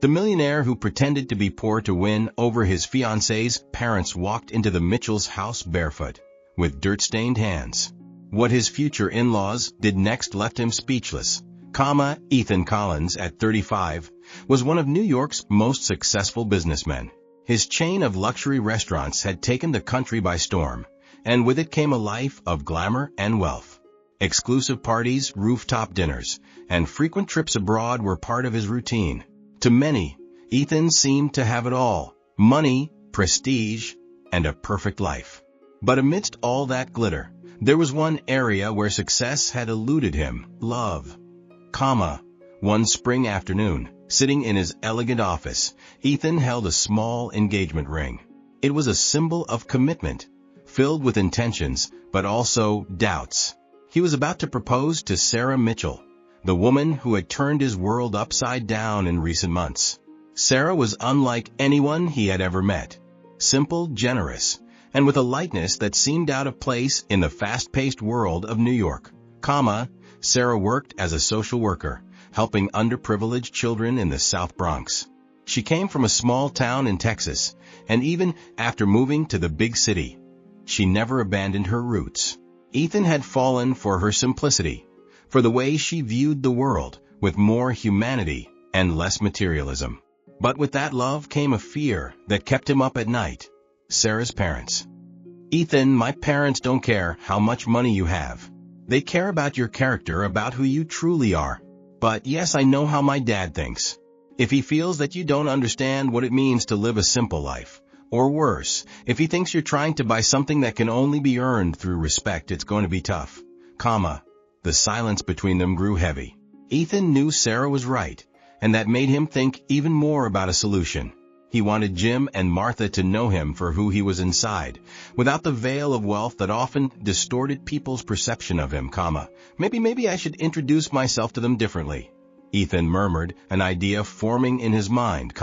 The millionaire who pretended to be poor to win over his fiancée's parents walked into the Mitchell's house barefoot, with dirt-stained hands. What his future in-laws did next left him speechless. Ethan Collins, at 35, was one of New York's most successful businessmen. His chain of luxury restaurants had taken the country by storm, and with it came a life of glamour and wealth. Exclusive parties, rooftop dinners, and frequent trips abroad were part of his routine. To many, Ethan seemed to have it all: money, prestige, and a perfect life. But amidst all that glitter, there was one area where success had eluded him: love. One spring afternoon, sitting in his elegant office, Ethan held a small engagement ring. It was a symbol of commitment, filled with intentions, but also doubts. He was about to propose to Sarah Mitchell, the woman who had turned his world upside down in recent months. Sarah was unlike anyone he had ever met. Simple, generous, and with a lightness that seemed out of place in the fast-paced world of New York. Sarah worked as a social worker, helping underprivileged children in the South Bronx. She came from a small town in Texas, and even after moving to the big city, she never abandoned her roots. Ethan had fallen for her simplicity, for the way she viewed the world, with more humanity and less materialism. But with that love came a fear that kept him up at night: Sarah's parents. "Ethan, my parents don't care how much money you have. They care about your character, about who you truly are. But yes, I know how my dad thinks. If he feels that you don't understand what it means to live a simple life, or worse, if he thinks you're trying to buy something that can only be earned through respect, it's going to be tough." The silence between them grew heavy. Ethan knew Sarah was right, and that made him think even more about a solution. He wanted Jim and Martha to know him for who he was inside, without the veil of wealth that often distorted people's perception of him. Maybe I should introduce myself to them differently," Ethan murmured, an idea forming in his mind.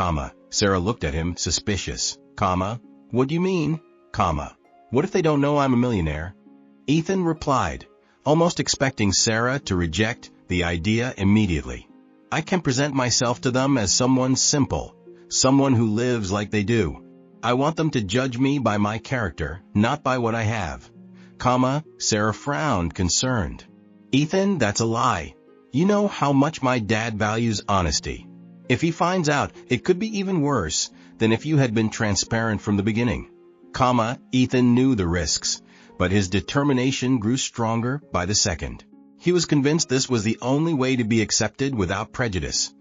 Sarah looked at him, suspicious. "What do you mean? What if they don't know I'm a millionaire?" Ethan replied, almost expecting Sarah to reject the idea immediately. "I can present myself to them as someone simple, someone who lives like they do. I want them to judge me by my character, not by what I have." Sarah frowned, concerned. "Ethan, that's a lie. You know how much my dad values honesty. If he finds out, it could be even worse than if you had been transparent from the beginning." Ethan knew the risks, but his determination grew stronger by the second. He was convinced this was the only way to be accepted without prejudice.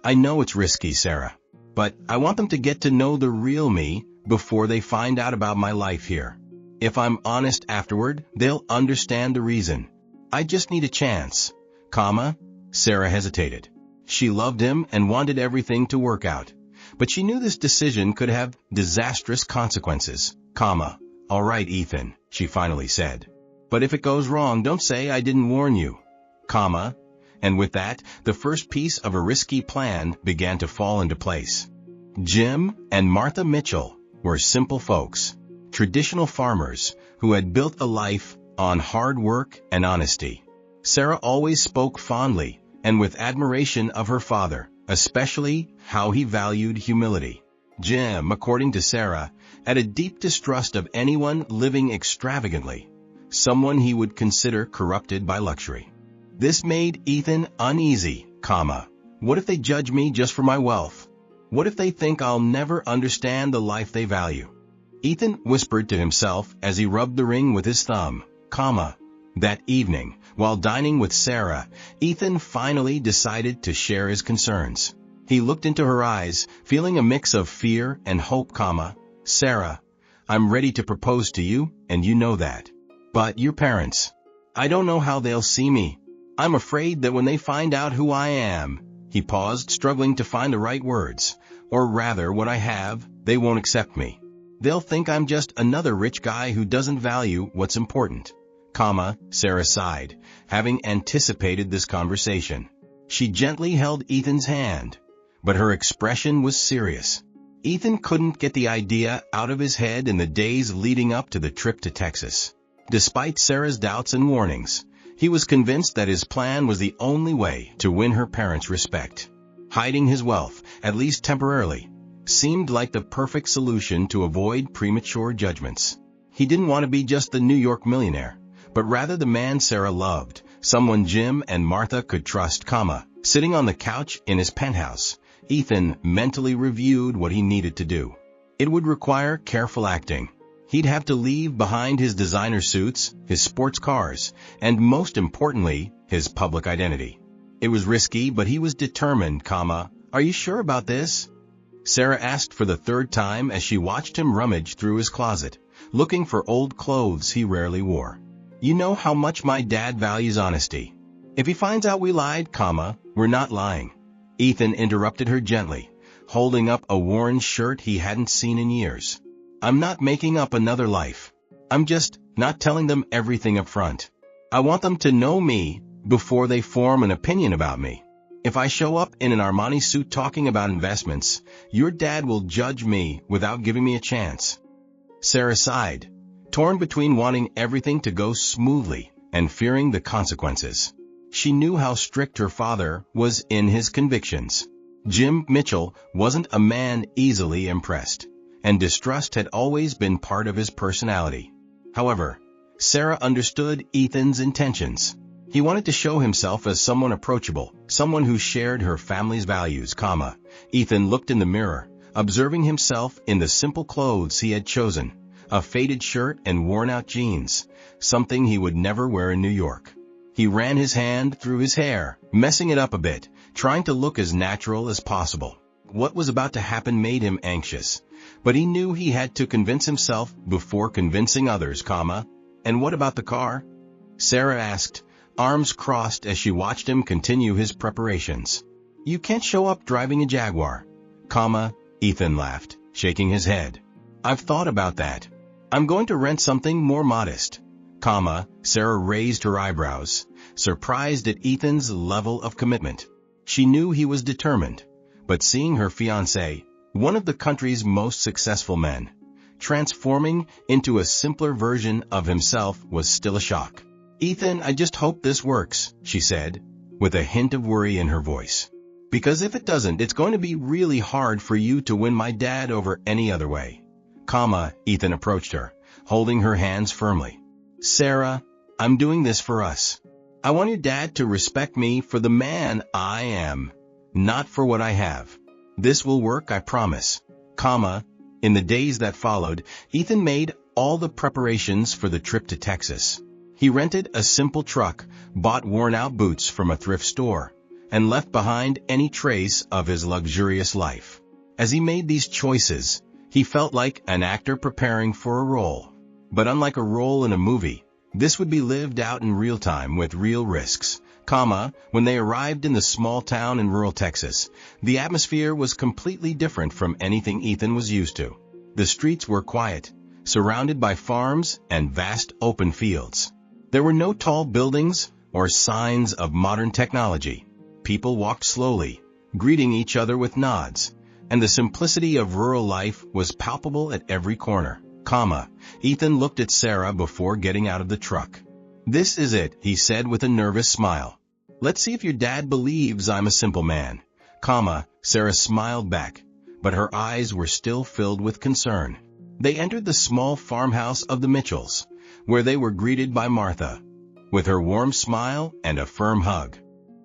"I know it's risky, Sarah, but I want them to get to know the real me before they find out about my life here. If I'm honest afterward, they'll understand the reason. I just need a chance." Sarah hesitated. She loved him and wanted everything to work out, but she knew this decision could have disastrous consequences. "All right, Ethan," she finally said. "But if it goes wrong, don't say I didn't warn you." And with that, the first piece of a risky plan began to fall into place. Jim and Martha Mitchell were simple folks, traditional farmers who had built a life on hard work and honesty. Sarah always spoke fondly and with admiration of her father, especially how he valued humility. Jim, according to Sarah, had a deep distrust of anyone living extravagantly, someone he would consider corrupted by luxury. This made Ethan uneasy. What if they judge me just for my wealth? What if they think I'll never understand the life they value? Ethan whispered to himself as he rubbed the ring with his thumb. That evening, while dining with Sarah, Ethan finally decided to share his concerns. He looked into her eyes, feeling a mix of fear and hope. "Sarah, I'm ready to propose to you, and you know that. But your parents, I don't know how they'll see me. I'm afraid that when they find out who I am," he paused, struggling to find the right words, "or rather what I have, they won't accept me. They'll think I'm just another rich guy who doesn't value what's important." Sarah sighed, having anticipated this conversation. She gently held Ethan's hand, but her expression was serious. Ethan couldn't get the idea out of his head in the days leading up to the trip to Texas. Despite Sarah's doubts and warnings, he was convinced that his plan was the only way to win her parents' respect. Hiding his wealth at least temporarily, seemed like the perfect solution to avoid premature judgments. He didn't want to be just the New York millionaire, but rather the man Sarah loved, someone Jim and Martha could trust, Sitting on the couch in his penthouse, Ethan mentally reviewed what he needed to do. It would require careful acting. He'd have to leave behind his designer suits, his sports cars, and most importantly, his public identity. It was risky, but he was determined, Are you sure about this? Sarah asked for the third time as she watched him rummage through his closet, looking for old clothes he rarely wore. You know how much my dad values honesty. If he finds out we lied, we're not lying. Ethan interrupted her gently, holding up a worn shirt he hadn't seen in years. I'm not making up another life. I'm just not telling them everything up front. I want them to know me before they form an opinion about me. If I show up in an Armani suit talking about investments, your dad will judge me without giving me a chance. Sarah sighed, torn between wanting everything to go smoothly and fearing the consequences. She knew how strict her father was in his convictions. Jim Mitchell wasn't a man easily impressed, and distrust had always been part of his personality. However, Sarah understood Ethan's intentions. He wanted to show himself as someone approachable, someone who shared her family's values, Ethan looked in the mirror, observing himself in the simple clothes he had chosen, a faded shirt and worn-out jeans, something he would never wear in New York. He ran his hand through his hair, messing it up a bit, trying to look as natural as possible. What was about to happen made him anxious, but he knew he had to convince himself before convincing others, And what about the car? Sarah asked, arms crossed as she watched him continue his preparations. You can't show up driving a Jaguar, Ethan laughed, shaking his head. I've thought about that. I'm going to rent something more modest, Sarah raised her eyebrows, surprised at Ethan's level of commitment. She knew he was determined, but seeing her fiancé, one of the country's most successful men, transforming into a simpler version of himself was still a shock. Ethan, I just hope this works, she said, with a hint of worry in her voice. Because if it doesn't, it's going to be really hard for you to win my dad over any other way. Ethan approached her, holding her hands firmly. Sarah, I'm doing this for us. I want your dad to respect me for the man I am, not for what I have. This will work, I promise. In the days that followed, Ethan made all the preparations for the trip to Texas. He rented a simple truck, bought worn-out boots from a thrift store, and left behind any trace of his luxurious life. As he made these choices, he felt like an actor preparing for a role. But unlike a role in a movie, this would be lived out in real time with real risks. When they arrived in the small town in rural Texas, the atmosphere was completely different from anything Ethan was used to. The streets were quiet, surrounded by farms and vast open fields. There were no tall buildings or signs of modern technology. People walked slowly, greeting each other with nods, and the simplicity of rural life was palpable at every corner. Ethan looked at Sarah before getting out of the truck. This is it, he said with a nervous smile. Let's see if your dad believes I'm a simple man. Sarah smiled back, but her eyes were still filled with concern. They entered the small farmhouse of the Mitchells, where they were greeted by Martha, with her warm smile and a firm hug.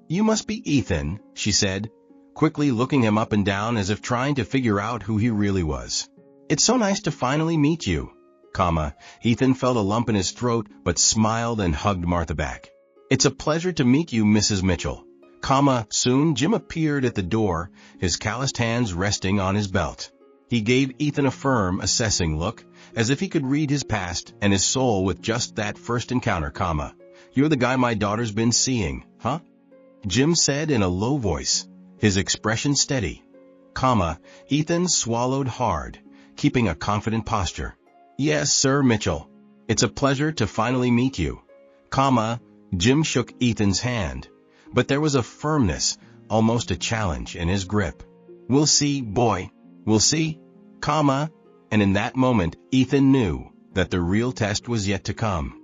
You must be Ethan, she said, quickly looking him up and down as if trying to figure out who he really was. It's so nice to finally meet you, Ethan felt a lump in his throat but smiled and hugged Martha back. It's a pleasure to meet you, Mrs. Mitchell, Soon Jim appeared at the door, his calloused hands resting on his belt. He gave Ethan a firm, assessing look, as if he could read his past and his soul with just that first encounter, You're the guy my daughter's been seeing, huh? Jim said in a low voice, his expression steady. Ethan swallowed hard, keeping a confident posture. Yes, Sir Mitchell. It's a pleasure to finally meet you. Jim shook Ethan's hand, but there was a firmness, almost a challenge in his grip. We'll see, boy. We'll see. And in that moment, Ethan knew that the real test was yet to come.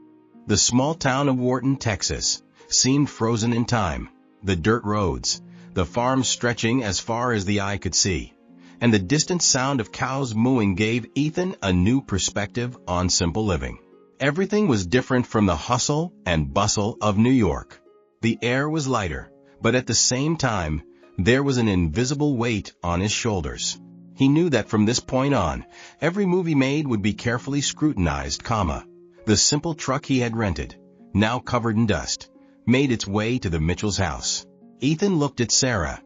The small town of Wharton, Texas, seemed frozen in time. The dirt roads, the farm stretching as far as the eye could see, and the distant sound of cows mooing gave Ethan a new perspective on simple living. Everything was different from the hustle and bustle of New York. The air was lighter, but at the same time, there was an invisible weight on his shoulders. He knew that from this point on, every move he made would be carefully scrutinized, The simple truck he had rented, now covered in dust, made its way to the Mitchell's house. Ethan looked at Sarah,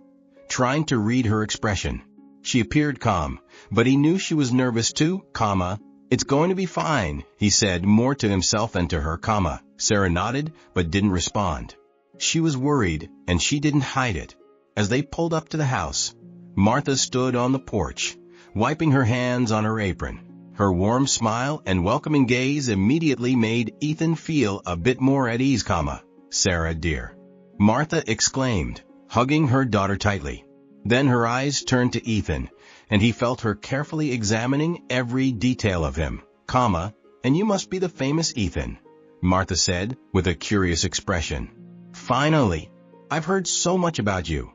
trying to read her expression. She appeared calm, but he knew she was nervous too, It's going to be fine, he said more to himself than to her, Sarah nodded but didn't respond. She was worried, and she didn't hide it. As they pulled up to the house, Martha stood on the porch, wiping her hands on her apron. Her warm smile and welcoming gaze immediately made Ethan feel a bit more at ease, Sarah dear, Martha exclaimed, hugging her daughter tightly. Then her eyes turned to Ethan, and he felt her carefully examining every detail of him, And you must be the famous Ethan, Martha said, with a curious expression. Finally, I've heard so much about you,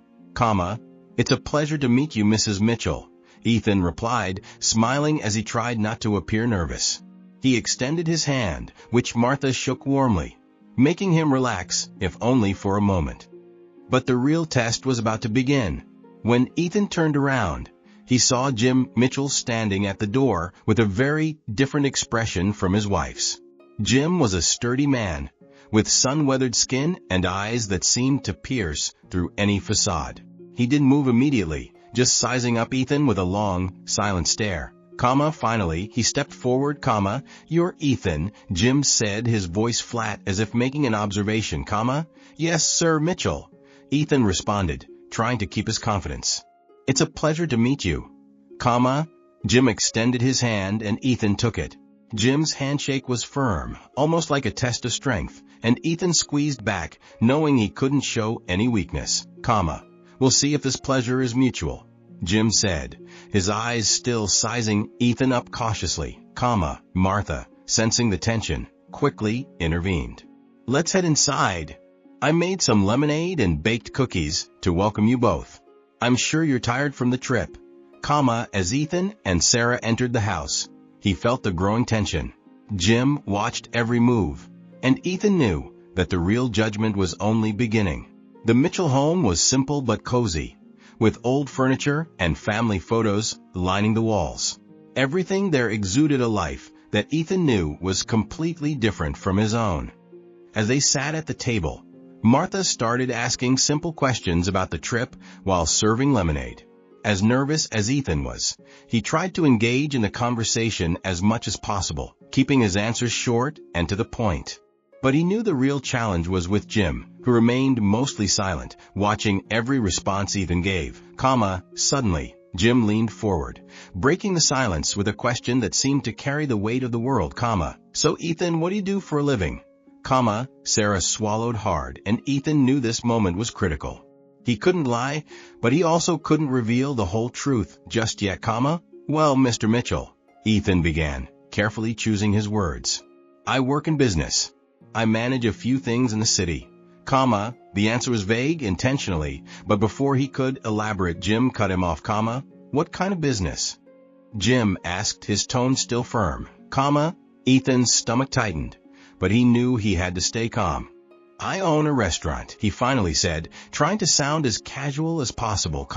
It's a pleasure to meet you, Mrs. Mitchell, Ethan replied, smiling as he tried not to appear nervous. He extended his hand, which Martha shook warmly, making him relax, if only for a moment. But the real test was about to begin. When Ethan turned around, he saw Jim Mitchell standing at the door with a very different expression from his wife's. Jim was a sturdy man, with sun-weathered skin and eyes that seemed to pierce through any facade. He didn't move immediately, just sizing up Ethan with a long, silent stare. Finally, he stepped forward, You're Ethan, Jim said, his voice flat as if making an observation, Yes, sir, Mitchell, Ethan responded, trying to keep his confidence. It's a pleasure to meet you, Jim extended his hand and Ethan took it. Jim's handshake was firm, almost like a test of strength, and Ethan squeezed back, knowing he couldn't show any weakness. We'll see if this pleasure is mutual, Jim said, his eyes still sizing Ethan up cautiously, Martha, sensing the tension, quickly intervened. Let's head inside. I made some lemonade and baked cookies to welcome you both. I'm sure you're tired from the trip, as Ethan and Sarah entered the house. He felt the growing tension. Jim watched every move, and Ethan knew that the real judgment was only beginning. The Mitchell home was simple but cozy, with old furniture and family photos lining the walls. Everything there exuded a life that Ethan knew was completely different from his own. As they sat at the table, Martha started asking simple questions about the trip while serving lemonade. As nervous as Ethan was, he tried to engage in the conversation as much as possible, keeping his answers short and to the point. But he knew the real challenge was with Jim, who remained mostly silent, watching every response Ethan gave. Suddenly, Jim leaned forward, breaking the silence with a question that seemed to carry the weight of the world, So Ethan, what do you do for a living? Sarah swallowed hard, and Ethan knew this moment was critical. He couldn't lie, but he also couldn't reveal the whole truth just yet, Well, Mr. Mitchell, Ethan began, carefully choosing his words. I work in business. I manage a few things in the city, The answer was vague intentionally, but before he could elaborate, Jim cut him off, What kind of business? Jim asked, his tone still firm, Ethan's stomach tightened, but he knew he had to stay calm. I own a restaurant, he finally said, trying to sound as casual as possible,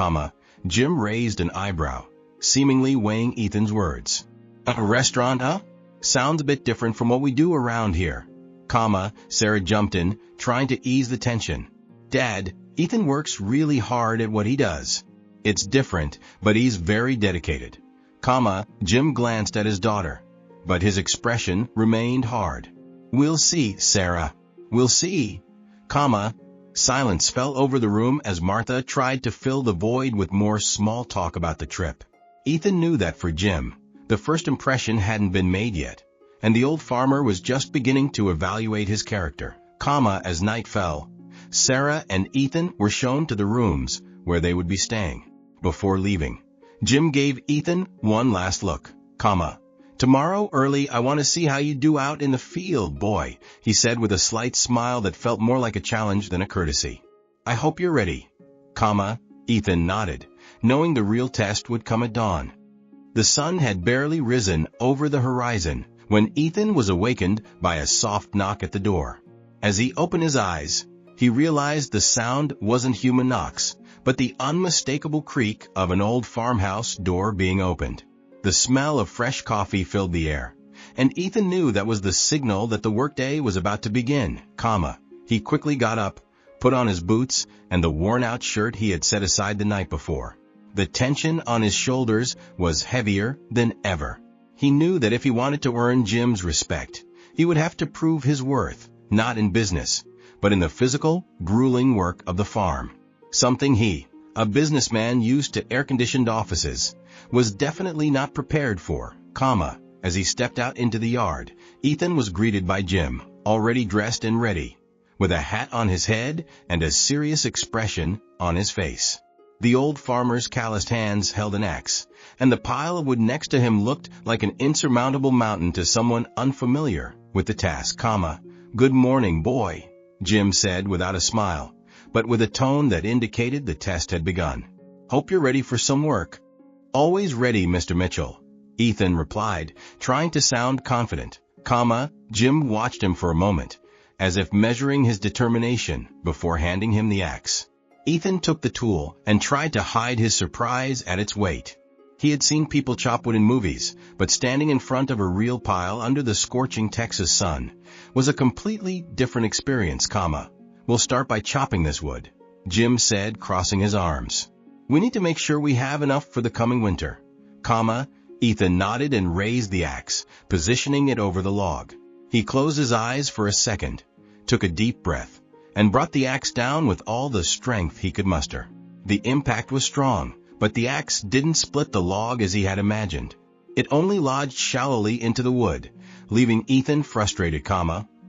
Jim raised an eyebrow, seemingly weighing Ethan's words. A restaurant, Sounds a bit different from what we do around here, Sarah jumped in, trying to ease the tension. Dad, Ethan works really hard at what he does. It's different, but he's very dedicated, Jim glanced at his daughter, but his expression remained hard. We'll see, Sarah. We'll see, Silence fell over the room as Martha tried to fill the void with more small talk about the trip. Ethan knew that for Jim, the first impression hadn't been made yet, and the old farmer was just beginning to evaluate his character, as night fell. Sarah and Ethan were shown to the rooms where they would be staying. Before leaving, Jim gave Ethan one last look, Tomorrow early I want to see how you do out in the field, boy, he said with a slight smile that felt more like a challenge than a courtesy. I hope you're ready. Ethan nodded, knowing the real test would come at dawn. The sun had barely risen over the horizon when Ethan was awakened by a soft knock at the door. As he opened his eyes, he realized the sound wasn't human knocks, but the unmistakable creak of an old farmhouse door being opened. The smell of fresh coffee filled the air, and Ethan knew that was the signal that the workday was about to begin, He quickly got up, put on his boots and the worn-out shirt he had set aside the night before. The tension on his shoulders was heavier than ever. He knew that if he wanted to earn Jim's respect, he would have to prove his worth, not in business, but in the physical, grueling work of the farm. Something he, a businessman used to air-conditioned offices, was definitely not prepared for, As he stepped out into the yard, Ethan was greeted by Jim, already dressed and ready, with a hat on his head and a serious expression on his face. The old farmer's calloused hands held an axe, and the pile of wood next to him looked like an insurmountable mountain to someone unfamiliar with the task, "Good morning, boy," Jim said without a smile, but with a tone that indicated the test had begun. "Hope you're ready for some work." "Always ready, Mr. Mitchell," Ethan replied, trying to sound confident, Jim watched him for a moment, as if measuring his determination before handing him the axe. Ethan took the tool and tried to hide his surprise at its weight. He had seen people chop wood in movies, but standing in front of a real pile under the scorching Texas sun was a completely different experience, "We'll start by chopping this wood," Jim said, crossing his arms. "We need to make sure we have enough for the coming winter." Ethan nodded and raised the axe, positioning it over the log. He closed his eyes for a second, took a deep breath, and brought the axe down with all the strength he could muster. The impact was strong, but the axe didn't split the log as he had imagined. It only lodged shallowly into the wood, leaving Ethan frustrated,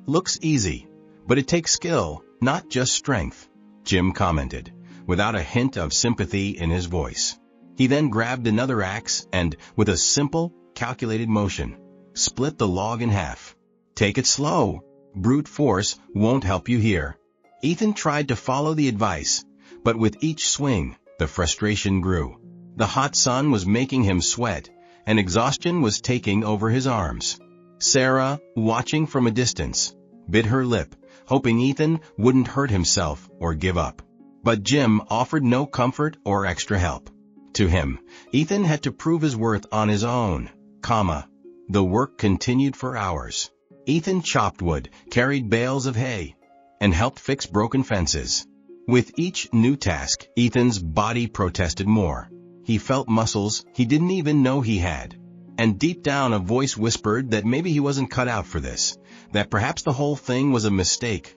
"Looks easy, but it takes skill, not just strength," Jim commented, without a hint of sympathy in his voice. He then grabbed another axe and, with a simple, calculated motion, split the log in half. "Take it slow. Brute force won't help you here." Ethan tried to follow the advice, but with each swing, the frustration grew. The hot sun was making him sweat, and exhaustion was taking over his arms. Sarah, watching from a distance, bit her lip, hoping Ethan wouldn't hurt himself or give up. But Jim offered no comfort or extra help. To him, Ethan had to prove his worth on his own, The work continued for hours. Ethan chopped wood, carried bales of hay, and helped fix broken fences. With each new task, Ethan's body protested more. He felt muscles he didn't even know he had. And deep down a voice whispered that maybe he wasn't cut out for this, that perhaps the whole thing was a mistake,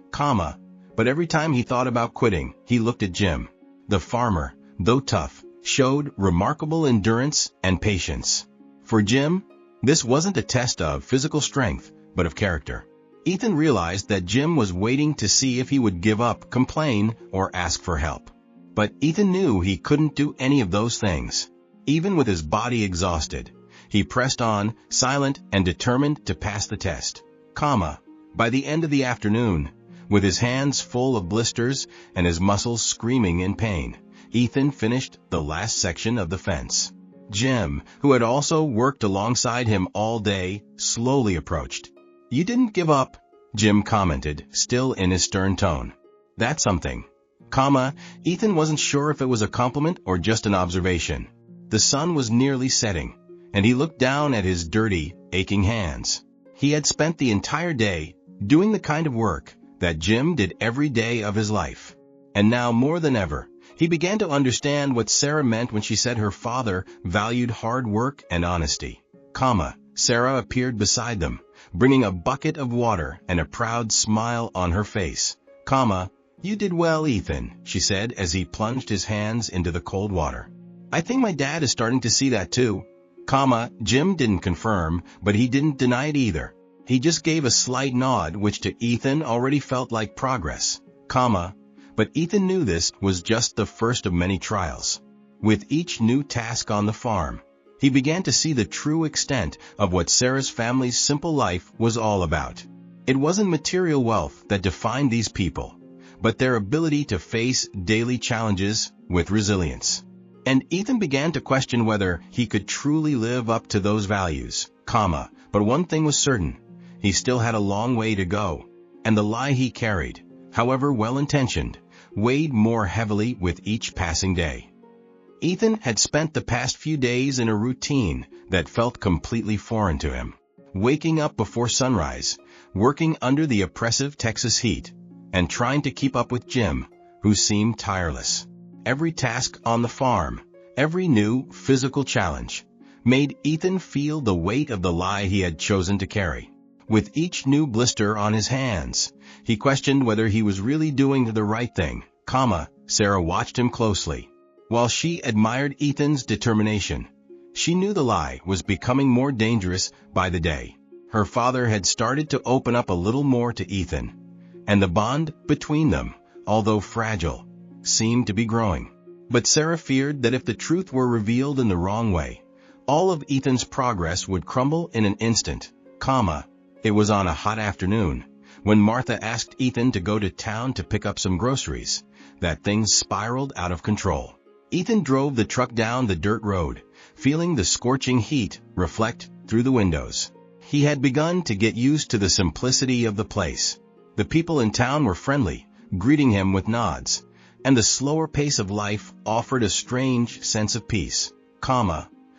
But every time he thought about quitting, he looked at Jim. The farmer, though tough, showed remarkable endurance and patience. For Jim, this wasn't a test of physical strength, but of character. Ethan realized that Jim was waiting to see if he would give up, complain, or ask for help. But Ethan knew he couldn't do any of those things. Even with his body exhausted, he pressed on, silent and determined to pass the test. By the end of the afternoon, with his hands full of blisters and his muscles screaming in pain, Ethan finished the last section of the fence. Jim, who had also worked alongside him all day, slowly approached. "You didn't give up," Jim commented, still in his stern tone. "That's something." Ethan wasn't sure if it was a compliment or just an observation. The sun was nearly setting, and he looked down at his dirty, aching hands. He had spent the entire day doing the kind of work that Jim did every day of his life. And now more than ever, he began to understand what Sarah meant when she said her father valued hard work and honesty. Sarah appeared beside them, bringing a bucket of water and a proud smile on her face. "You did well, Ethan," she said as he plunged his hands into the cold water. "I think my dad is starting to see that too." Jim didn't confirm, but he didn't deny it either. He just gave a slight nod, which to Ethan already felt like progress. But Ethan knew this was just the first of many trials. With each new task on the farm, he began to see the true extent of what Sarah's family's simple life was all about. It wasn't material wealth that defined these people, but their ability to face daily challenges with resilience. And Ethan began to question whether he could truly live up to those values, but one thing was certain: he still had a long way to go, and the lie he carried, however well-intentioned, weighed more heavily with each passing day. Ethan had spent the past few days in a routine that felt completely foreign to him. Waking up before sunrise, working under the oppressive Texas heat, and trying to keep up with Jim, who seemed tireless. Every task on the farm, every new physical challenge, made Ethan feel the weight of the lie he had chosen to carry. With each new blister on his hands, he questioned whether he was really doing the right thing, Sarah watched him closely. While she admired Ethan's determination, she knew the lie was becoming more dangerous by the day. Her father had started to open up a little more to Ethan, and the bond between them, although fragile, seemed to be growing. But Sarah feared that if the truth were revealed in the wrong way, all of Ethan's progress would crumble in an instant, It was on a hot afternoon, when Martha asked Ethan to go to town to pick up some groceries, that things spiraled out of control. Ethan drove the truck down the dirt road, feeling the scorching heat reflect through the windows. He had begun to get used to the simplicity of the place. The people in town were friendly, greeting him with nods, and the slower pace of life offered a strange sense of peace,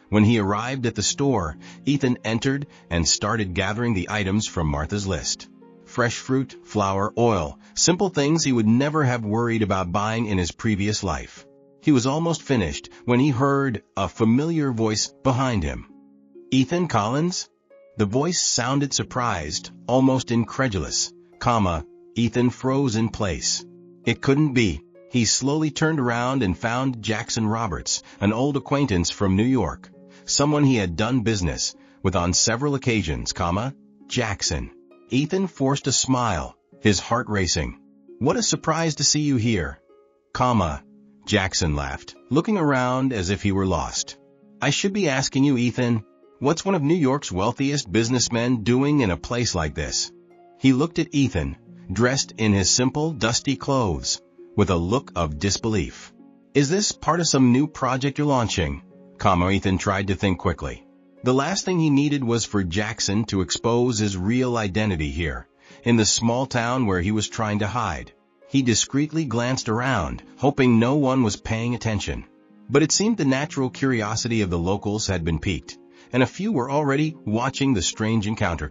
When he arrived at the store, Ethan entered and started gathering the items from Martha's list. Fresh fruit, flour, oil, simple things he would never have worried about buying in his previous life. He was almost finished when he heard a familiar voice behind him. "Ethan Collins?" The voice sounded surprised, almost incredulous, Ethan froze in place. It couldn't be. He slowly turned around and found Jackson Roberts, an old acquaintance from New York, someone he had done business with on several occasions, Jackson. Ethan forced a smile, his heart racing. "What a surprise to see you here, Jackson laughed, looking around as if he were lost. "I should be asking you, Ethan, what's one of New York's wealthiest businessmen doing in a place like this?" He looked at Ethan, dressed in his simple, dusty clothes, with a look of disbelief. "Is this part of some new project you're launching?" Ethan tried to think quickly. The last thing he needed was for Jackson to expose his real identity here, in the small town where he was trying to hide. He discreetly glanced around, hoping no one was paying attention. But it seemed the natural curiosity of the locals had been piqued, and a few were already watching the strange encounter,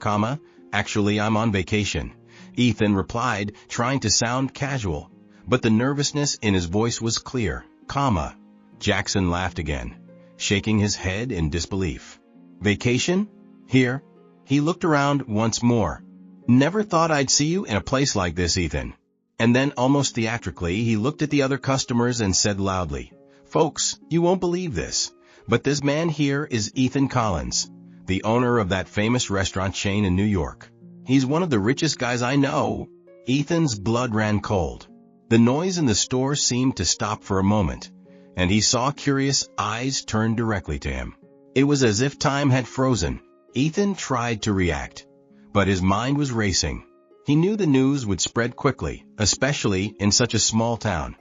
"Actually, I'm on vacation," Ethan replied, trying to sound casual, but the nervousness in his voice was clear, Jackson laughed again, shaking his head in disbelief. "Vacation? Here?" He looked around once more. "Never thought I'd see you in a place like this, Ethan." And then, almost theatrically, he looked at the other customers and said loudly, "Folks, you won't believe this, but this man here is Ethan Collins, the owner of that famous restaurant chain in New York. He's one of the richest guys I know." Ethan's blood ran cold. The noise in the store seemed to stop for a moment, and he saw curious eyes turn directly to him. It was as if time had frozen. Ethan tried to react, but his mind was racing. He knew the news would spread quickly, especially in such a small town.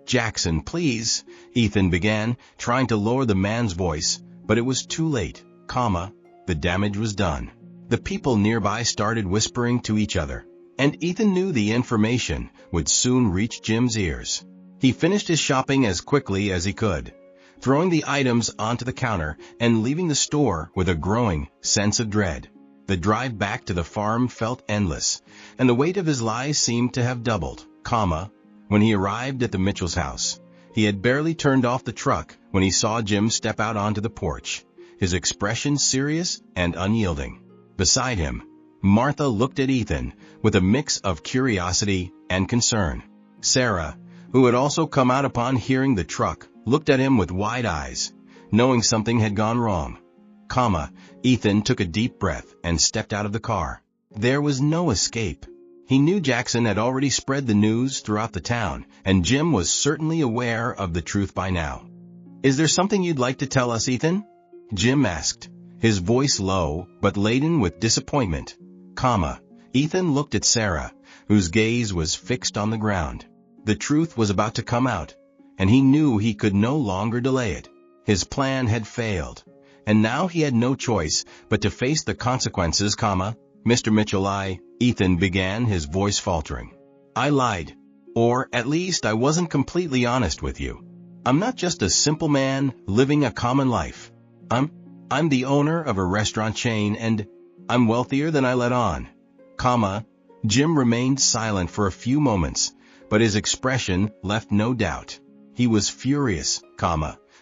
"Jackson, please," Ethan began, trying to lower the man's voice, but it was too late, the damage was done. The people nearby started whispering to each other, and Ethan knew the information would soon reach Jim's ears. He finished his shopping as quickly as he could, throwing the items onto the counter and leaving the store with a growing sense of dread. The drive back to the farm felt endless, and the weight of his lies seemed to have doubled, When he arrived at the Mitchell's house, he had barely turned off the truck when he saw Jim step out onto the porch, his expression serious and unyielding. Beside him, Martha looked at Ethan with a mix of curiosity and concern. Sarah, who had also come out upon hearing the truck, looked at him with wide eyes, knowing something had gone wrong. Ethan took a deep breath and stepped out of the car. There was no escape. He knew Jackson had already spread the news throughout the town, and Jim was certainly aware of the truth by now. "Is there something you'd like to tell us, Ethan?" Jim asked, his voice low but laden with disappointment. Ethan looked at Sarah, whose gaze was fixed on the ground. The truth was about to come out, and he knew he could no longer delay it. His plan had failed, and now he had no choice but to face the consequences, Mr. Mitchell, Ethan began, his voice faltering. I lied. Or at least I wasn't completely honest with you. I'm not just a simple man living a common life. I'm the owner of a restaurant chain, and I'm wealthier than I let on. Jim remained silent for a few moments, but his expression left no doubt. He was furious,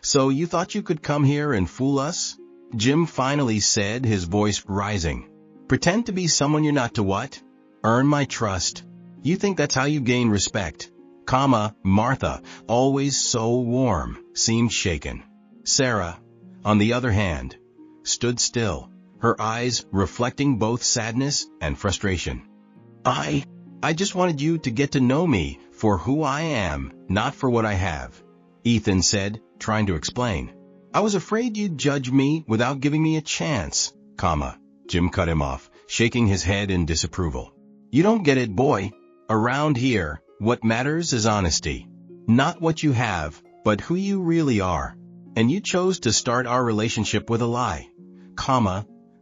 So you thought you could come here and fool us? Jim finally said, his voice rising. Pretend to be someone you're not to what? Earn my trust. You think that's how you gain respect? Martha, always so warm, seemed shaken. Sarah, on the other hand, stood still, her eyes reflecting both sadness and frustration. I just wanted you to get to know me for who I am, not for what I have, Ethan said, trying to explain. I was afraid you'd judge me without giving me a chance, Jim cut him off, shaking his head in disapproval. You don't get it, boy. Around here, what matters is honesty. Not what you have, but who you really are. And you chose to start our relationship with a lie.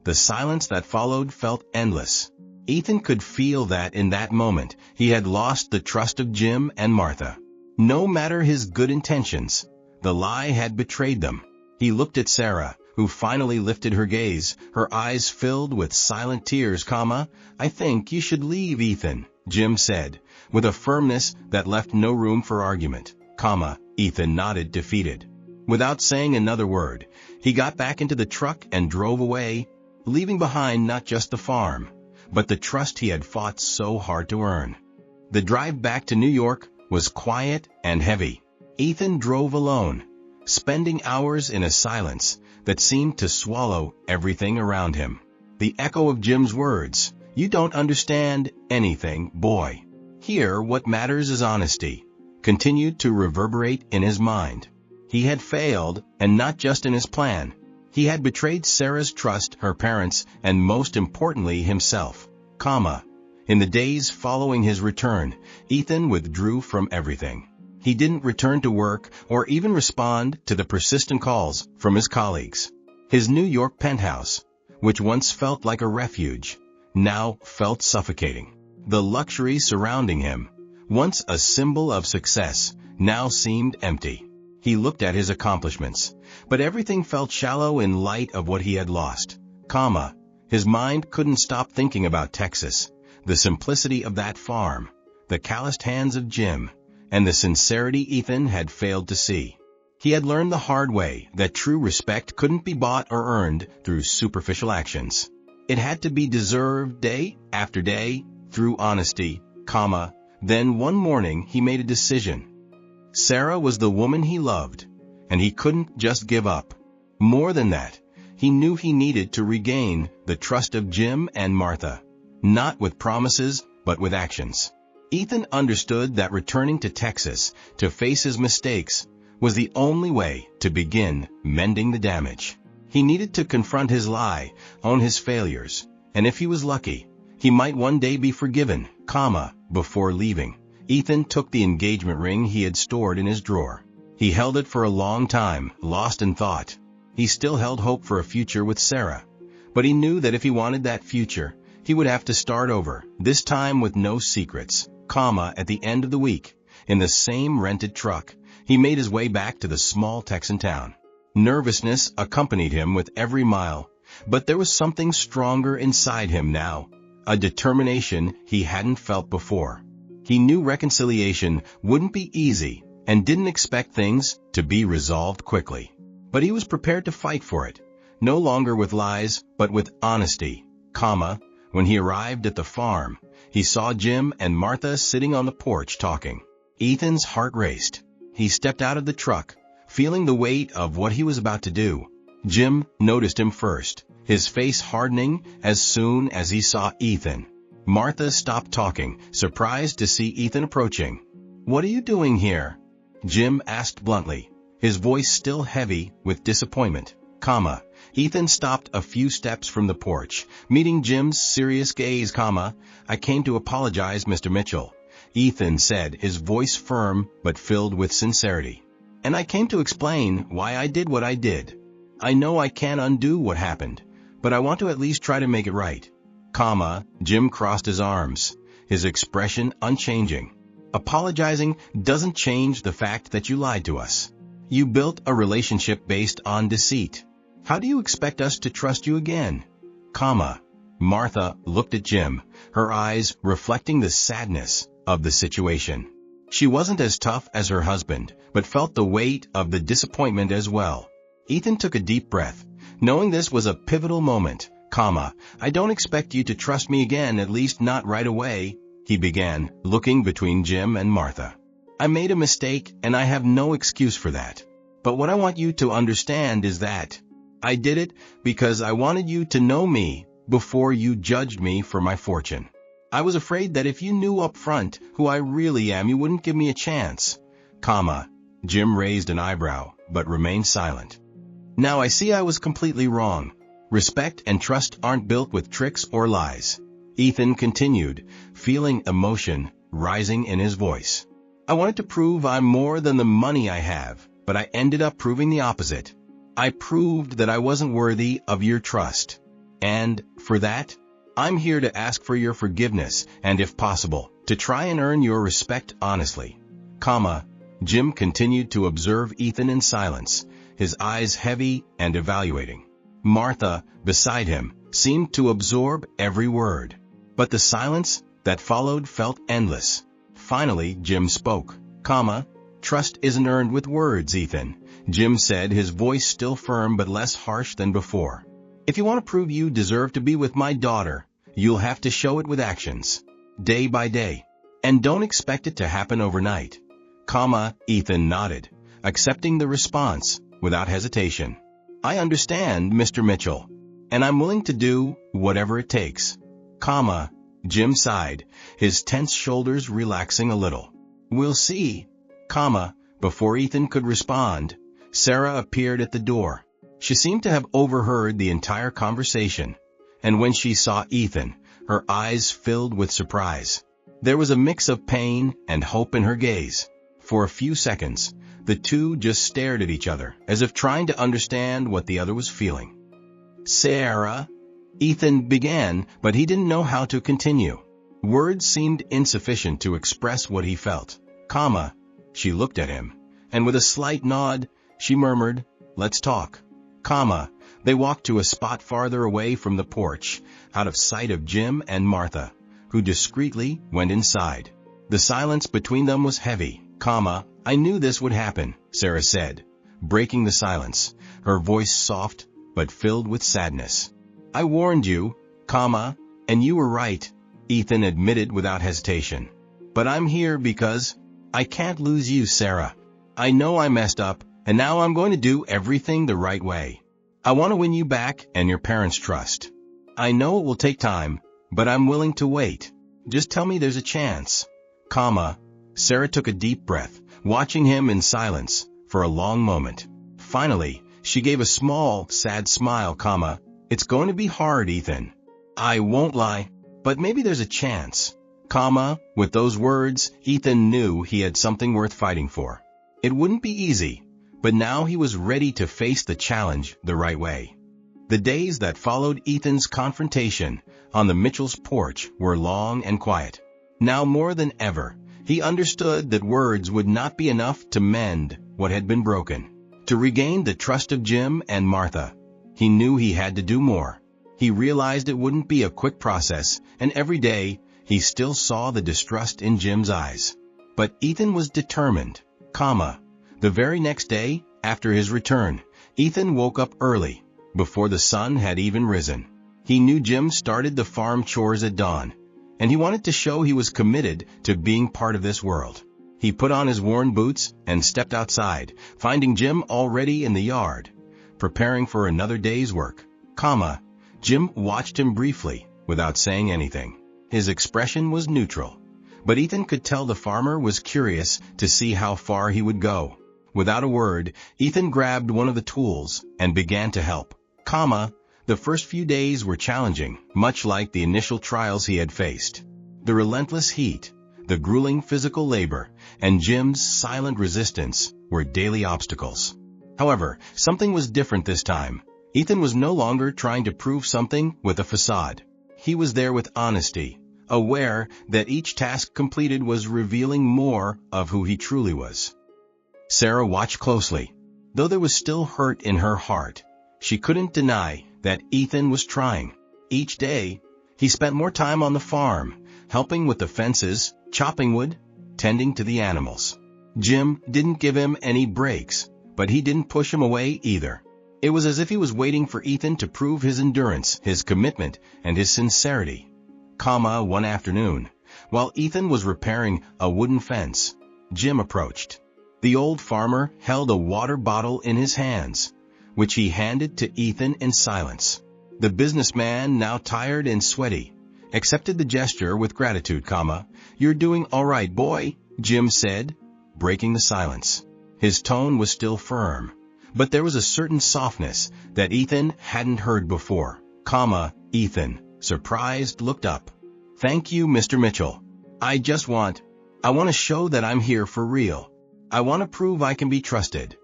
The silence that followed felt endless. Ethan could feel that in that moment he had lost the trust of Jim and Martha. No matter his good intentions, the lie had betrayed them. He looked at Sarah, who finally lifted her gaze, her eyes filled with silent tears. I think you should leave, Ethan, Jim said, with a firmness that left no room for argument. Ethan nodded, defeated. Without saying another word, he got back into the truck and drove away, leaving behind not just the farm, but the trust he had fought so hard to earn. The drive back to New York was quiet and heavy. Ethan drove alone, spending hours in a silence that seemed to swallow everything around him. The echo of Jim's words, "You don't understand anything, boy. Here, what matters is honesty," continued to reverberate in his mind. He had failed, and not just in his plan. He had betrayed Sarah's trust, her parents, and most importantly himself. In the days following his return, Ethan withdrew from everything. He didn't return to work or even respond to the persistent calls from his colleagues. His New York penthouse, which once felt like a refuge, now felt suffocating. The luxury surrounding him, once a symbol of success, now seemed empty. He looked at his accomplishments, but everything felt shallow in light of what he had lost. His mind couldn't stop thinking about Texas, the simplicity of that farm, the calloused hands of Jim, and the sincerity Ethan had failed to see. He had learned the hard way that true respect couldn't be bought or earned through superficial actions. It had to be deserved day after day through honesty, Then one morning he made a decision. Sarah was the woman he loved, and he couldn't just give up. More than that, he knew he needed to regain the trust of Jim and Martha, not with promises, but with actions. Ethan understood that returning to Texas to face his mistakes was the only way to begin mending the damage. He needed to confront his lie, own his failures, and if he was lucky, he might one day be forgiven, Before leaving, Ethan took the engagement ring he had stored in his drawer. He held it for a long time, lost in thought. He still held hope for a future with Sarah, but he knew that if he wanted that future, he would have to start over, this time with no secrets. At the end of the week, in the same rented truck, he made his way back to the small Texan town. Nervousness accompanied him with every mile, but there was something stronger inside him now, a determination he hadn't felt before. He knew reconciliation wouldn't be easy and didn't expect things to be resolved quickly. But he was prepared to fight for it, no longer with lies, but with honesty. When he arrived at the farm, he saw Jim and Martha sitting on the porch talking. Ethan's heart raced. He stepped out of the truck, feeling the weight of what he was about to do. Jim noticed him first, his face hardening as soon as he saw Ethan. Martha stopped talking, surprised to see Ethan approaching. "What are you doing here?" Jim asked bluntly, his voice still heavy with disappointment. Ethan stopped a few steps from the porch, meeting Jim's serious gaze, I came to apologize, Mr. Mitchell, Ethan said, his voice firm but filled with sincerity. And I came to explain why I did what I did. I know I can't undo what happened, but I want to at least try to make it right. Jim crossed his arms, his expression unchanging. Apologizing doesn't change the fact that you lied to us. You built a relationship based on deceit. How do you expect us to trust you again? Martha looked at Jim, her eyes reflecting the sadness of the situation. She wasn't as tough as her husband, but felt the weight of the disappointment as well. Ethan took a deep breath, knowing this was a pivotal moment. I don't expect you to trust me again, at least not right away, he began, looking between Jim and Martha. I made a mistake, and I have no excuse for that. But what I want you to understand is that I did it because I wanted you to know me before you judged me for my fortune. I was afraid that if you knew up front who I really am, you wouldn't give me a chance. Jim raised an eyebrow, but remained silent. Now I see I was completely wrong. Respect and trust aren't built with tricks or lies. Ethan continued, feeling emotion rising in his voice. I wanted to prove I'm more than the money I have, but I ended up proving the opposite. I proved that I wasn't worthy of your trust. And, for that, I'm here to ask for your forgiveness and, if possible, to try and earn your respect honestly. Jim continued to observe Ethan in silence, his eyes heavy and evaluating. Martha, beside him, seemed to absorb every word. But the silence that followed felt endless. Finally, Jim spoke. Trust isn't earned with words, Ethan, Jim said, his voice still firm but less harsh than before. If you want to prove you deserve to be with my daughter, you'll have to show it with actions, day by day. And don't expect it to happen overnight. Ethan nodded, accepting the response without hesitation. I understand, Mr. Mitchell, and I'm willing to do whatever it takes. Jim sighed, his tense shoulders relaxing a little. We'll see. Before Ethan could respond, Sarah appeared at the door. She seemed to have overheard the entire conversation, and when she saw Ethan, her eyes filled with surprise. There was a mix of pain and hope in her gaze. For a few seconds, the two just stared at each other, as if trying to understand what the other was feeling. Sarah, Ethan began, but he didn't know how to continue. Words seemed insufficient to express what he felt. She looked at him, and with a slight nod, she murmured, let's talk. They walked to a spot farther away from the porch, out of sight of Jim and Martha, who discreetly went inside. The silence between them was heavy. I knew this would happen, Sarah said, breaking the silence, her voice soft but filled with sadness. I warned you, and you were right, Ethan admitted without hesitation. But I'm here because I can't lose you, Sarah. I know I messed up, and now I'm going to do everything the right way. I want to win you back and your parents' trust. I know it will take time, but I'm willing to wait. Just tell me there's a chance. Sarah took a deep breath, watching him in silence for a long moment. Finally, she gave a small, sad smile, It's going to be hard, Ethan. I won't lie, but maybe there's a chance. With those words, Ethan knew he had something worth fighting for. It wouldn't be easy, but now he was ready to face the challenge the right way. The days that followed Ethan's confrontation on the Mitchell's porch were long and quiet. Now more than ever, he understood that words would not be enough to mend what had been broken. To regain the trust of Jim and Martha, he knew he had to do more. He realized it wouldn't be a quick process, and every day he still saw the distrust in Jim's eyes. But Ethan was determined. The very next day, after his return, Ethan woke up early, before the sun had even risen. He knew Jim started the farm chores at dawn, and he wanted to show he was committed to being part of this world. He put on his worn boots and stepped outside, finding Jim already in the yard, preparing for another day's work. Jim watched him briefly, without saying anything. His expression was neutral, but Ethan could tell the farmer was curious to see how far he would go. Without a word, Ethan grabbed one of the tools and began to help. The first few days were challenging, much like the initial trials he had faced. The relentless heat, the grueling physical labor, and Jim's silent resistance were daily obstacles. However, something was different this time. Ethan was no longer trying to prove something with a facade. He was there with honesty, aware that each task completed was revealing more of who he truly was. Sarah watched closely. Though there was still hurt in her heart, she couldn't deny that Ethan was trying. Each day, he spent more time on the farm, helping with the fences, chopping wood, tending to the animals. Jim didn't give him any breaks, but he didn't push him away either. It was as if he was waiting for Ethan to prove his endurance, his commitment, and his sincerity. One afternoon, while Ethan was repairing a wooden fence, Jim approached. The old farmer held a water bottle in his hands, which he handed to Ethan in silence. The businessman, now tired and sweaty, accepted the gesture with gratitude. "You're doing all right, boy," Jim said, breaking the silence. His tone was still firm, but there was a certain softness that Ethan hadn't heard before. Ethan, surprised, looked up. "Thank you, Mr. Mitchell. I want to show that I'm here for real. I want to prove I can be trusted."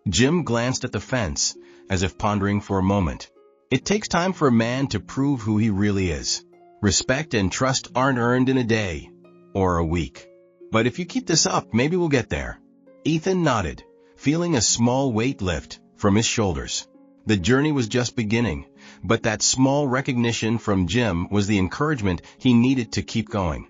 Jim glanced at the fence, as if pondering for a moment. It takes time for a man to prove who he really is. Respect and trust aren't earned in a day or a week. But if you keep this up, maybe we'll get there. Ethan nodded, feeling a small weight lift from his shoulders. The journey was just beginning, but that small recognition from Jim was the encouragement he needed to keep going.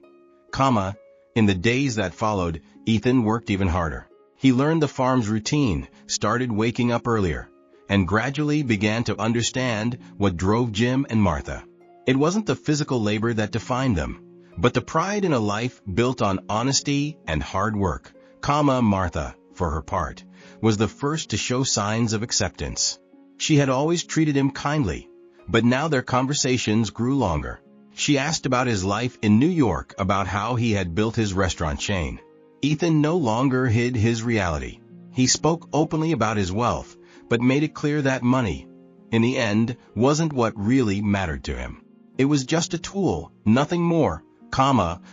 In the days that followed, Ethan worked even harder. He learned the farm's routine, started waking up earlier, and gradually began to understand what drove Jim and Martha. It wasn't the physical labor that defined them, but the pride in a life built on honesty and hard work. Martha, for her part, was the first to show signs of acceptance. She had always treated him kindly, but now their conversations grew longer. She asked about his life in New York, about how he had built his restaurant chain. Ethan no longer hid his reality. He spoke openly about his wealth, but made it clear that money, in the end, wasn't what really mattered to him. It was just a tool, nothing more.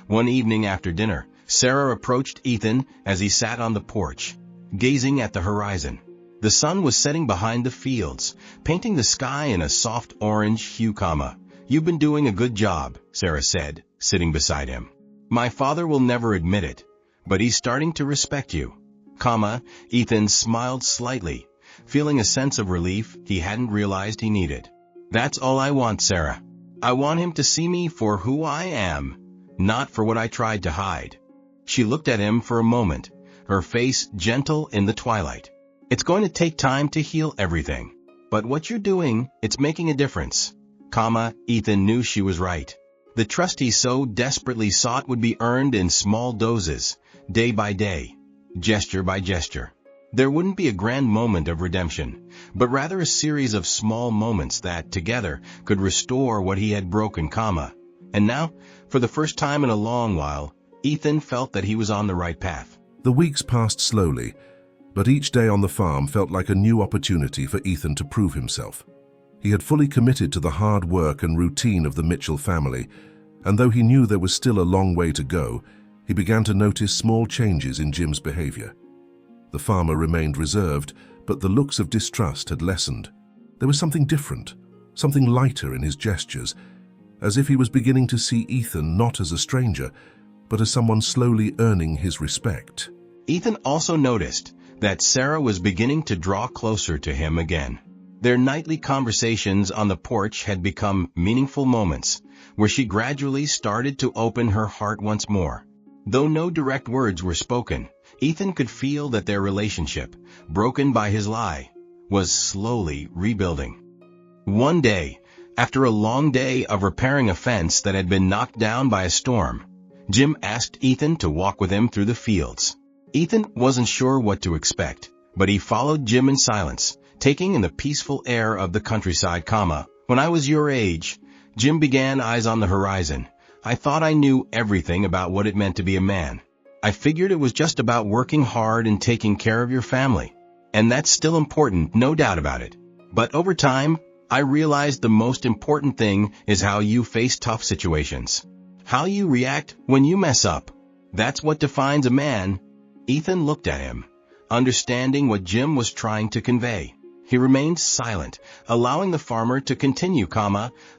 One evening after dinner, Sarah approached Ethan as he sat on the porch, gazing at the horizon. The sun was setting behind the fields, painting the sky in a soft orange hue. "You've been doing a good job," Sarah said, sitting beside him. "My father will never admit it, but he's starting to respect you." Ethan smiled slightly, feeling a sense of relief he hadn't realized he needed. "That's all I want, Sarah. I want him to see me for who I am, not for what I tried to hide." She looked at him for a moment, her face gentle in the twilight. "It's going to take time to heal everything, but what you're doing, it's making a difference." Ethan knew she was right. The trust he so desperately sought would be earned in small doses, day by day, gesture by gesture. There wouldn't be a grand moment of redemption, but rather a series of small moments that, together, could restore what he had broken. And now, for the first time in a long while, Ethan felt that he was on the right path. The weeks passed slowly, but each day on the farm felt like a new opportunity for Ethan to prove himself. He had fully committed to the hard work and routine of the Mitchell family, and though he knew there was still a long way to go, he began to notice small changes in Jim's behavior. The farmer remained reserved, but the looks of distrust had lessened. There was something different, something lighter in his gestures, as if he was beginning to see Ethan not as a stranger, but as someone slowly earning his respect. Ethan also noticed that Sarah was beginning to draw closer to him again. Their nightly conversations on the porch had become meaningful moments, where she gradually started to open her heart once more. Though no direct words were spoken, Ethan could feel that their relationship, broken by his lie, was slowly rebuilding. One day, after a long day of repairing a fence that had been knocked down by a storm, Jim asked Ethan to walk with him through the fields. Ethan wasn't sure what to expect, but he followed Jim in silence, taking in the peaceful air of the countryside. "When I was your age," Jim began, eyes on the horizon, "I thought I knew everything about what it meant to be a man. I figured it was just about working hard and taking care of your family. And that's still important, no doubt about it. But over time, I realized the most important thing is how you face tough situations. How you react when you mess up. That's what defines a man." Ethan looked at him, understanding what Jim was trying to convey. He remained silent, allowing the farmer to continue,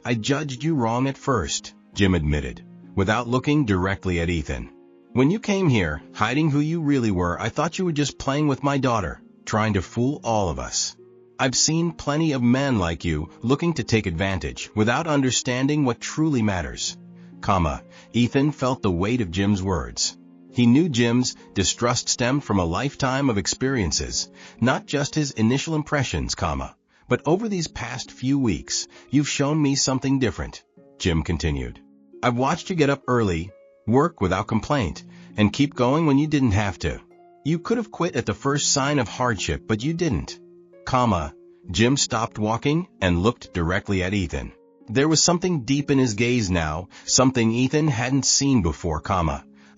"I judged you wrong at first," Jim admitted, without looking directly at Ethan. "When you came here, hiding who you really were, I thought you were just playing with my daughter, trying to fool all of us. I've seen plenty of men like you looking to take advantage without understanding what truly matters." Ethan felt the weight of Jim's words. He knew Jim's distrust stemmed from a lifetime of experiences, not just his initial impressions, "But over these past few weeks, you've shown me something different," Jim continued. "I've watched you get up early, work without complaint, and keep going when you didn't have to. You could have quit at the first sign of hardship, but you didn't." Jim stopped walking and looked directly at Ethan. There was something deep in his gaze now, something Ethan hadn't seen before,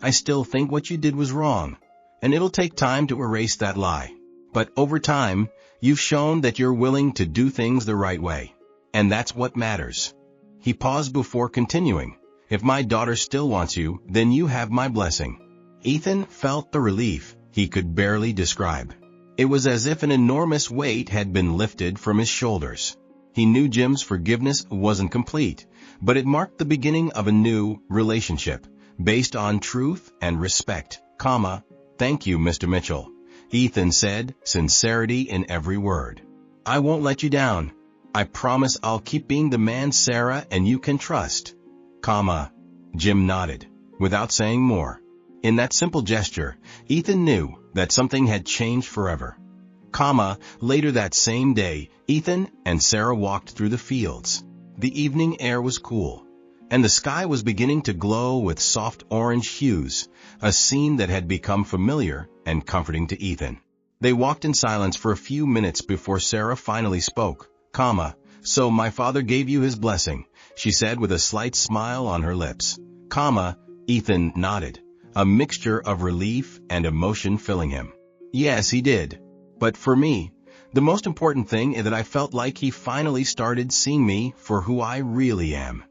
"I still think what you did was wrong, and it'll take time to erase that lie. But over time, you've shown that you're willing to do things the right way. And that's what matters." He paused before continuing, "If my daughter still wants you, then you have my blessing." Ethan felt the relief he could barely describe. It was as if an enormous weight had been lifted from his shoulders. He knew Jim's forgiveness wasn't complete, but it marked the beginning of a new relationship, based on truth and respect, "Thank you, Mr. Mitchell," Ethan said, sincerity in every word. "I won't let you down. I promise I'll keep being the man Sarah and you can trust." Jim nodded, without saying more. In that simple gesture, Ethan knew that something had changed forever. Later that same day, Ethan and Sarah walked through the fields. The evening air was cool, and the sky was beginning to glow with soft orange hues, a scene that had become familiar and comforting to Ethan. They walked in silence for a few minutes before Sarah finally spoke. "So my father gave you his blessing," she said with a slight smile on her lips. Ethan nodded, a mixture of relief and emotion filling him. "Yes, he did. But for me, the most important thing is that I felt like he finally started seeing me for who I really am."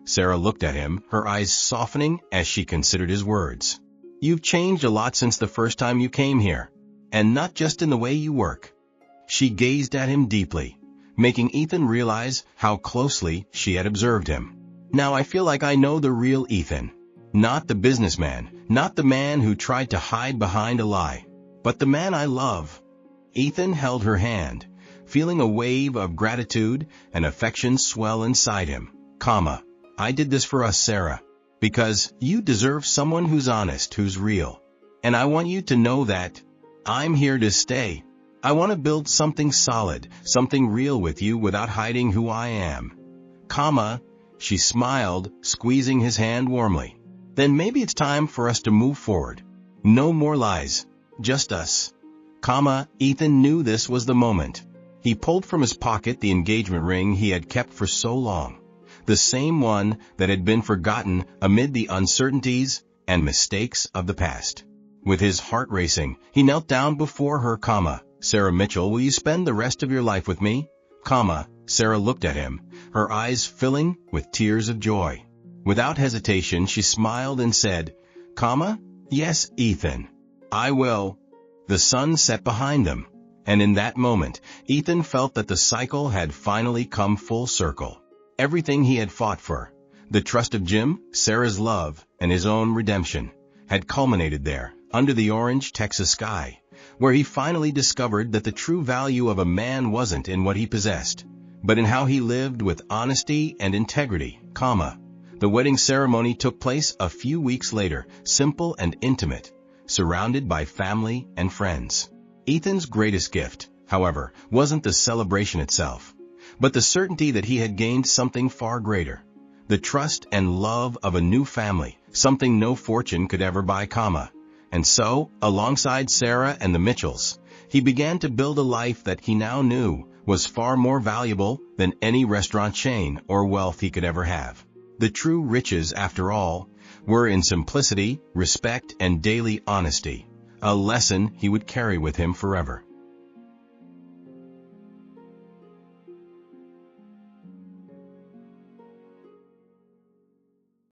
Sarah looked at him, her eyes softening as she considered his words. "You've changed a lot since the first time you came here, and not just in the way you work." She gazed at him deeply, making Ethan realize how closely she had observed him. "Now I feel like I know the real Ethan. Not the businessman, not the man who tried to hide behind a lie, but the man I love." Ethan held her hand, feeling a wave of gratitude and affection swell inside him. "I did this for us, Sarah, because you deserve someone who's honest, who's real. And I want you to know that I'm here to stay. I want to build something solid, something real with you without hiding who I am." She smiled, squeezing his hand warmly. "Then maybe it's time for us to move forward. No more lies, just us." Ethan knew this was the moment. He pulled from his pocket the engagement ring he had kept for so long, the same one that had been forgotten amid the uncertainties and mistakes of the past. With his heart racing, he knelt down before her. "Sarah Mitchell, will you spend the rest of your life with me?" Sarah looked at him, her eyes filling with tears of joy. Without hesitation, she smiled and said, "Yes, Ethan, I will." The sun set behind them, and in that moment, Ethan felt that the cycle had finally come full circle. Everything he had fought for, the trust of Jim, Sarah's love, and his own redemption, had culminated there, under the orange Texas sky, where he finally discovered that the true value of a man wasn't in what he possessed, but in how he lived with honesty and integrity, The wedding ceremony took place a few weeks later, simple and intimate, surrounded by family and friends. Ethan's greatest gift, however, wasn't the celebration itself, but the certainty that he had gained something far greater, the trust and love of a new family, something no fortune could ever buy, And so, alongside Sarah and the Mitchells, he began to build a life that he now knew was far more valuable than any restaurant chain or wealth he could ever have. The true riches, after all, were in simplicity, respect, and daily honesty, a lesson he would carry with him forever.